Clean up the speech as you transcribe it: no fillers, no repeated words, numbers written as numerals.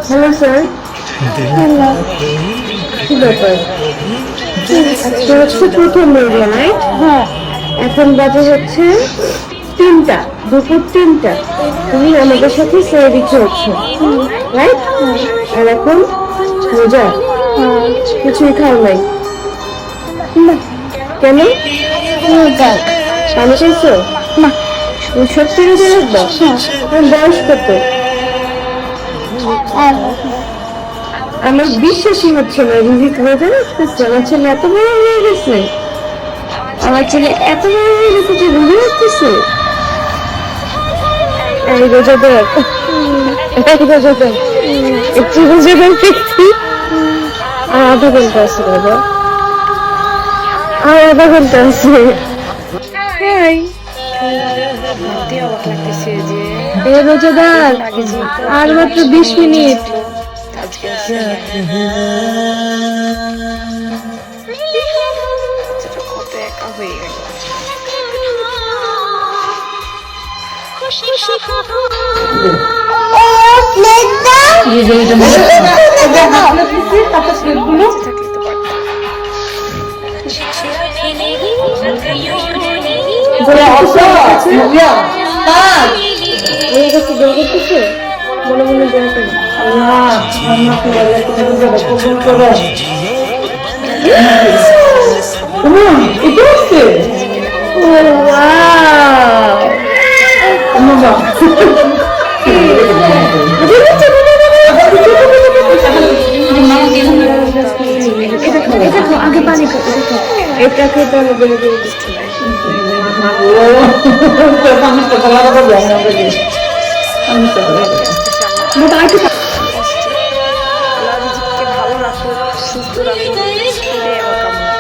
Hello sir. Hello, কি ব্যাপার? আজকে হচ্ছে প্রথম রোজা, রাইট? হ্যাঁ। এখন বাজে হচ্ছে 3টা, দুপুর 3টা। তুমি আমাদের সাথে সেহরি খেয়েছো, রাইট? আর এখন রোজা, কিছুই খাও নাই? কেন? পানি খাইছো? না। তুমি সত্যি রোজা রাখবা? তোমার বয়স কত? আমার বিশ্বাসই হচ্ছে না রিজিক রোজা রাখতেছে। আমার ছেলে এত বড় হয়ে গেছে, আমার ছেলে এত বড় হয়ে গেছে যে রোজা রাখতেছে। এই রোজা দেখ, এই রোজা দেখ, একটু রোজা দেখ দেখি। আর আধা ঘন্টা আছে বাবা, আর আধা ঘন্টা আছে। হাই, অবাক লাগতেছে যে এই রোজাদার, আগে যে আর মাত্র 20 মিনিট। আজকে কত একা হয়ে গেল। থাকলে তো পারতাম। মনে মনে দোয়া করি, আল্লাহ আমাকে কবুল করো। এটা হচ্ছে আগে পানি এটা খেতে আমি বলে দিয়ে দিচ্ছি। ভালো রাখো, সুস্থ রাখো, এটাই আমার কামনা।